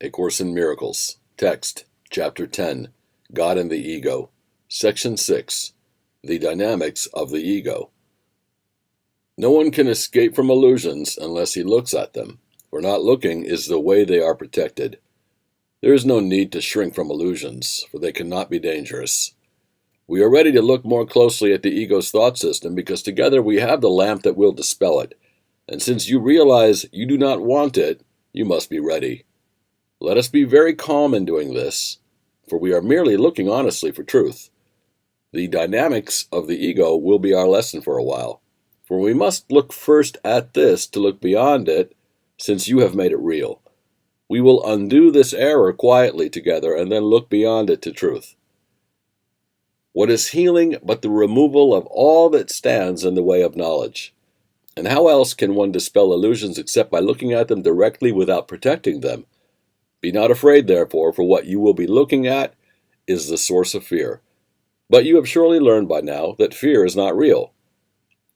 A Course in Miracles. Text, Chapter 10, God and the Ego. Section 6, The Dynamics of the Ego. No one can escape from illusions unless he looks at them, for not looking is the way they are protected. There is no need to shrink from illusions, for they cannot be dangerous. We are ready to look more closely at the ego's thought system because together we have the lamp that will dispel it, and since you realize you do not want it, you must be ready. Let us be very calm in doing this, for we are merely looking honestly for truth. The dynamics of the ego will be our lesson for a while, for we must look first at this to look beyond it, since you have made it real. We will undo this error quietly together and then look beyond it to truth. What is healing but the removal of all that stands in the way of knowledge? And how else can one dispel illusions except by looking at them directly without protecting them? Be not afraid, therefore, for what you will be looking at is the source of fear. But you have surely learned by now that fear is not real.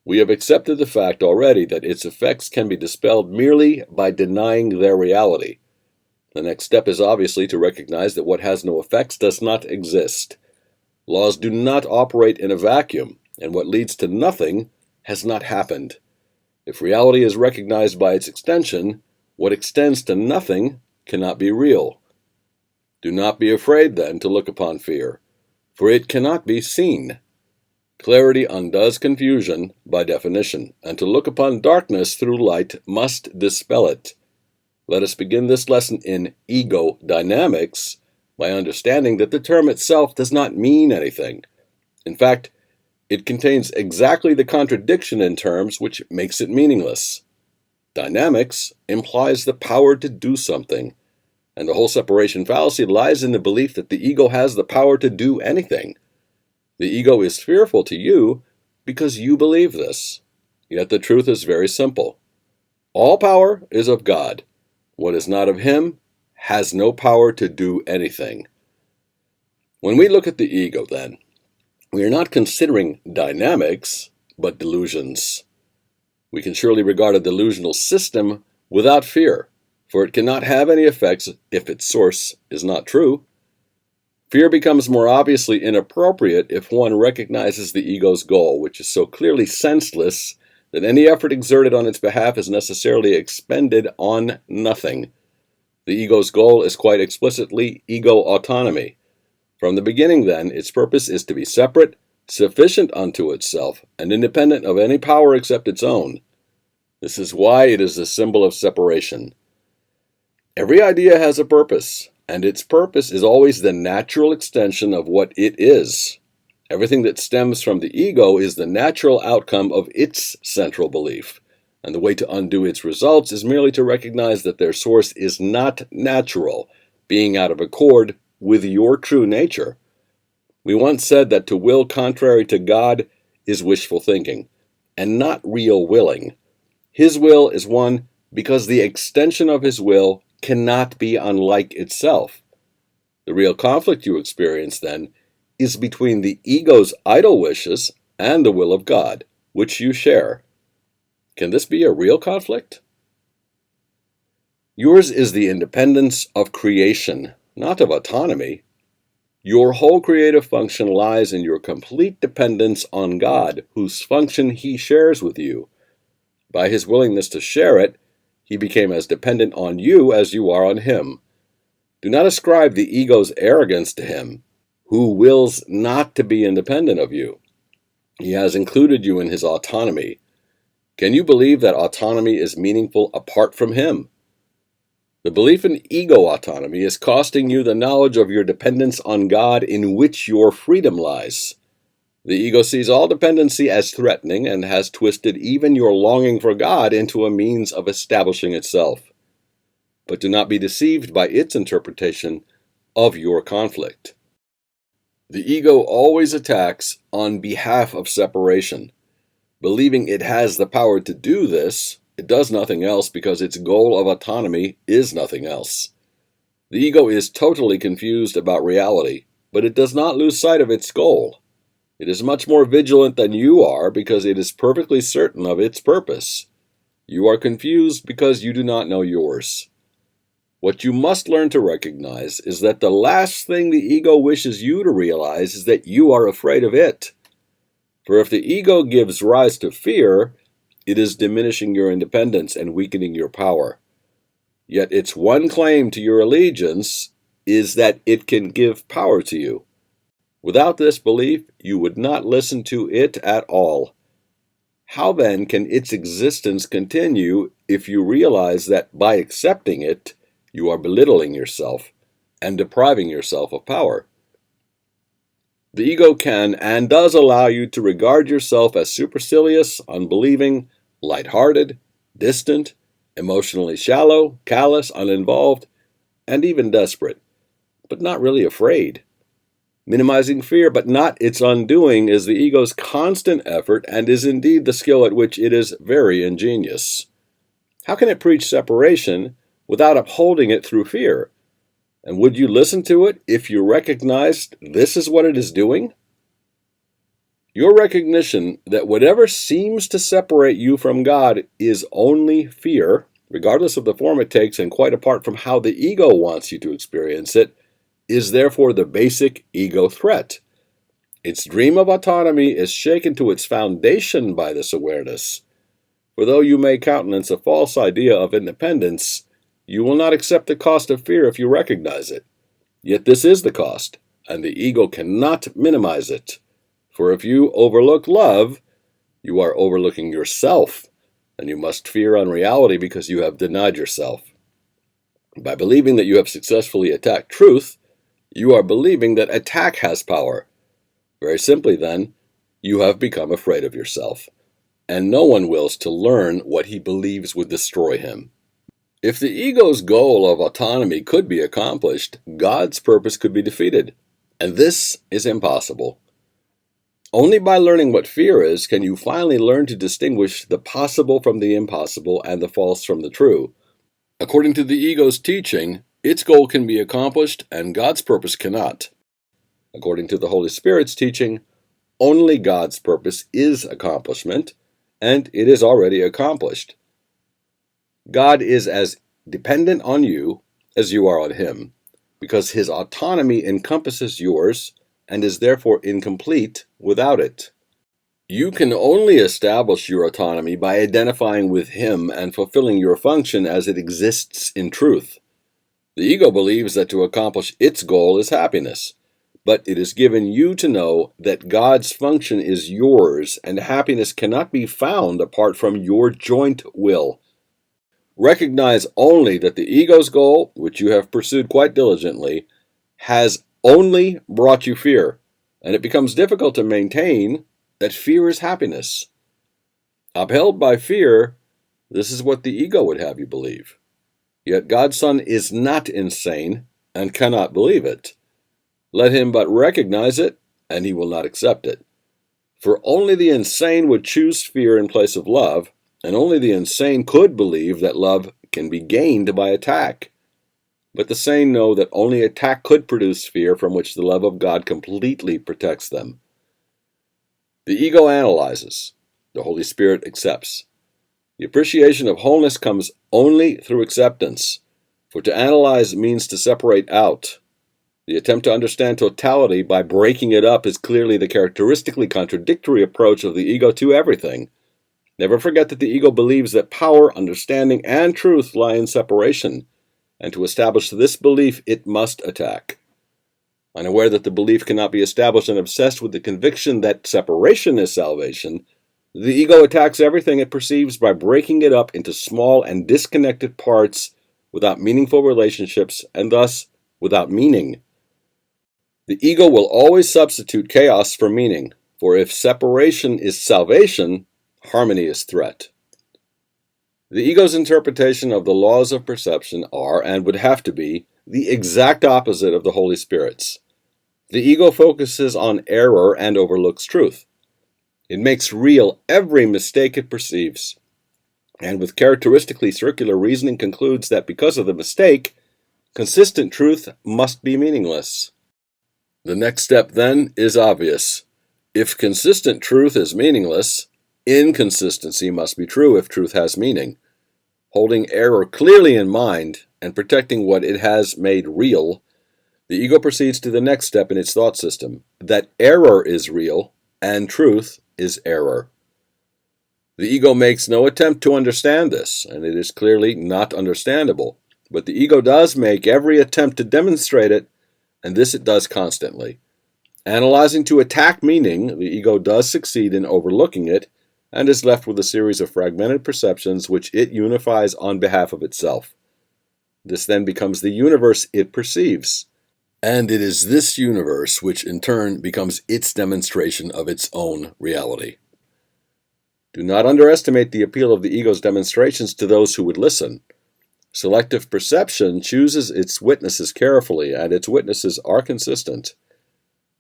We have accepted the fact already that its effects can be dispelled merely by denying their reality. The next step is obviously to recognize that what has no effects does not exist. Laws do not operate in a vacuum, and what leads to nothing has not happened. If reality is recognized by its extension, what extends to nothing cannot be real. Do not be afraid, then, to look upon fear, for it cannot be seen. Clarity undoes confusion by definition, and to look upon darkness through light must dispel it. Let us begin this lesson in ego dynamics by understanding that the term itself does not mean anything. In fact, it contains exactly the contradiction in terms which makes it meaningless. Dynamics implies the power to do something, and the whole separation fallacy lies in the belief that the ego has the power to do anything. The ego is fearful to you because you believe this. Yet the truth is very simple. All power is of God. What is not of Him has no power to do anything. When we look at the ego, then, we are not considering dynamics, but delusions. We can surely regard a delusional system without fear, for it cannot have any effects if its source is not true. Fear becomes more obviously inappropriate if one recognizes the ego's goal, which is so clearly senseless that any effort exerted on its behalf is necessarily expended on nothing. The ego's goal is quite explicitly ego autonomy. From the beginning, then, its purpose is to be separate, sufficient unto itself, and independent of any power except its own. This is why it is a symbol of separation. Every idea has a purpose, and its purpose is always the natural extension of what it is. Everything that stems from the ego is the natural outcome of its central belief, and the way to undo its results is merely to recognize that their source is not natural, being out of accord with your true nature. We once said that to will contrary to God is wishful thinking, and not real willing. His will is one because the extension of His will cannot be unlike itself. The real conflict you experience, then, is between the ego's idle wishes and the will of God, which you share. Can this be a real conflict? Yours is the independence of creation, not of autonomy. Your whole creative function lies in your complete dependence on God, whose function He shares with you. By His willingness to share it, He became as dependent on you as you are on Him. Do not ascribe the ego's arrogance to Him, who wills not to be independent of you. He has included you in His autonomy. Can you believe that autonomy is meaningful apart from Him? The belief in ego autonomy is costing you the knowledge of your dependence on God, in which your freedom lies. The ego sees all dependency as threatening and has twisted even your longing for God into a means of establishing itself. But do not be deceived by its interpretation of your conflict. The ego always attacks on behalf of separation. Believing it has the power to do this, it does nothing else because its goal of autonomy is nothing else. The ego is totally confused about reality, but it does not lose sight of its goal. It is much more vigilant than you are because it is perfectly certain of its purpose. You are confused because you do not know yours. What you must learn to recognize is that the last thing the ego wishes you to realize is that you are afraid of it. For if the ego gives rise to fear, it is diminishing your independence and weakening your power. Yet its one claim to your allegiance is that it can give power to you. Without this belief, you would not listen to it at all. How then can its existence continue if you realize that by accepting it, you are belittling yourself and depriving yourself of power? The ego can and does allow you to regard yourself as supercilious, unbelieving, light-hearted, distant, emotionally shallow, callous, uninvolved, and even desperate, but not really afraid. Minimizing fear, but not its undoing, is the ego's constant effort and is indeed the skill at which it is very ingenious. How can it preach separation without upholding it through fear? And would you listen to it if you recognized this is what it is doing? Your recognition that whatever seems to separate you from God is only fear, regardless of the form it takes and quite apart from how the ego wants you to experience it, is therefore the basic ego threat. Its dream of autonomy is shaken to its foundation by this awareness. For though you may countenance a false idea of independence, you will not accept the cost of fear if you recognize it. Yet this is the cost, and the ego cannot minimize it. For if you overlook love, you are overlooking yourself, and you must fear unreality because you have denied yourself. By believing that you have successfully attacked truth, you are believing that attack has power. Very simply, then, you have become afraid of yourself, and no one wills to learn what he believes would destroy him. If the ego's goal of autonomy could be accomplished, God's purpose could be defeated, and this is impossible. Only by learning what fear is can you finally learn to distinguish the possible from the impossible and the false from the true. According to the ego's teaching, its goal can be accomplished and God's purpose cannot. According to the Holy Spirit's teaching, only God's purpose is accomplishment, and it is already accomplished. God is as dependent on you as you are on Him, because His autonomy encompasses yours and is therefore incomplete without it. You can only establish your autonomy by identifying with Him and fulfilling your function as it exists in truth. The ego believes that to accomplish its goal is happiness, but it is given you to know that God's function is yours and happiness cannot be found apart from your joint will. Recognize only that the ego's goal, which you have pursued quite diligently, has only brought you fear, and it becomes difficult to maintain that fear is happiness. Upheld by fear, this is what the ego would have you believe. Yet God's Son is not insane and cannot believe it. Let him but recognize it, and he will not accept it. For only the insane would choose fear in place of love, and only the insane could believe that love can be gained by attack. But the sane know that only attack could produce fear from which the love of God completely protects them. The ego analyzes. The Holy Spirit accepts. The appreciation of wholeness comes only through acceptance, for to analyze means to separate out. The attempt to understand totality by breaking it up is clearly the characteristically contradictory approach of the ego to everything. Never forget that the ego believes that power, understanding, and truth lie in separation, and to establish this belief it must attack. Unaware that the belief cannot be established and obsessed with the conviction that separation is salvation, the ego attacks everything it perceives by breaking it up into small and disconnected parts without meaningful relationships and thus without meaning. The ego will always substitute chaos for meaning, for if separation is salvation, harmony is threat. The ego's interpretation of the laws of perception are, and would have to be, the exact opposite of the Holy Spirit's. The ego focuses on error and overlooks truth. It makes real every mistake it perceives, and with characteristically circular reasoning concludes that because of the mistake, consistent truth must be meaningless. The next step, then, is obvious. If consistent truth is meaningless, inconsistency must be true if truth has meaning. Holding error clearly in mind and protecting what it has made real, the ego proceeds to the next step in its thought system, that error is real and truth is error. The ego makes no attempt to understand this, and it is clearly not understandable. But the ego does make every attempt to demonstrate it, and this it does constantly. Analyzing to attack meaning, the ego does succeed in overlooking it, and is left with a series of fragmented perceptions which it unifies on behalf of itself. This then becomes the universe it perceives. And it is this universe which in turn becomes its demonstration of its own reality. Do not underestimate the appeal of the ego's demonstrations to those who would listen. Selective perception chooses its witnesses carefully, and its witnesses are consistent.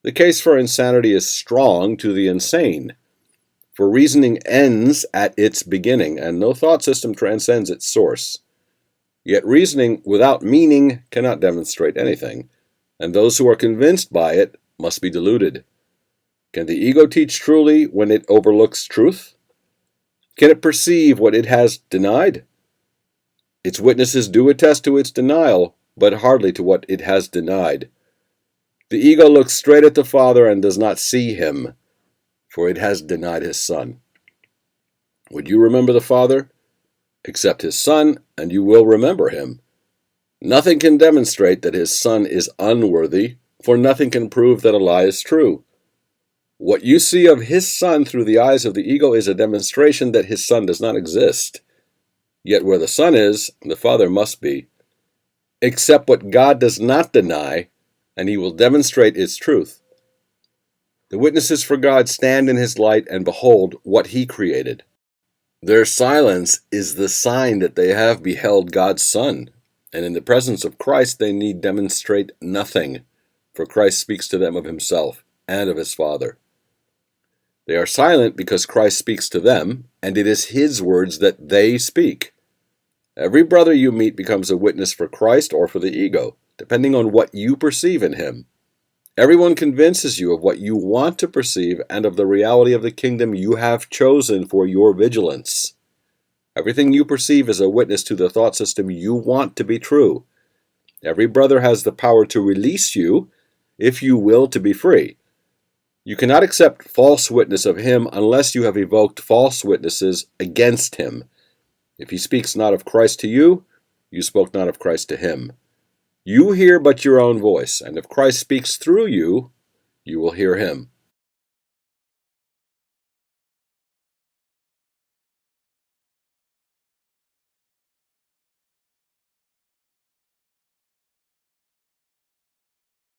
The case for insanity is strong to the insane, for reasoning ends at its beginning, and no thought system transcends its source. Yet reasoning without meaning cannot demonstrate anything, and those who are convinced by it must be deluded. Can the ego teach truly when it overlooks truth? Can it perceive what it has denied? Its witnesses do attest to its denial, but hardly to what it has denied. The ego looks straight at the Father and does not see him, for it has denied his Son. Would you remember the Father? Accept his Son, and you will remember him. Nothing can demonstrate that his Son is unworthy, for nothing can prove that a lie is true. What you see of his Son through the eyes of the ego is a demonstration that his Son does not exist. Yet where the Son is, the Father must be. Accept what God does not deny, and he will demonstrate its truth. The witnesses for God stand in his light and behold what he created. Their silence is the sign that they have beheld God's Son, and in the presence of Christ they need demonstrate nothing, for Christ speaks to them of himself and of his Father. They are silent because Christ speaks to them, and it is his words that they speak. Every brother you meet becomes a witness for Christ or for the ego, depending on what you perceive in him. Everyone convinces you of what you want to perceive and of the reality of the kingdom you have chosen for your vigilance. Everything you perceive is a witness to the thought system you want to be true. Every brother has the power to release you, if you will, to be free. You cannot accept false witness of him unless you have evoked false witnesses against him. If he speaks not of Christ to you, you spoke not of Christ to him. You hear but your own voice, and if Christ speaks through you, you will hear him.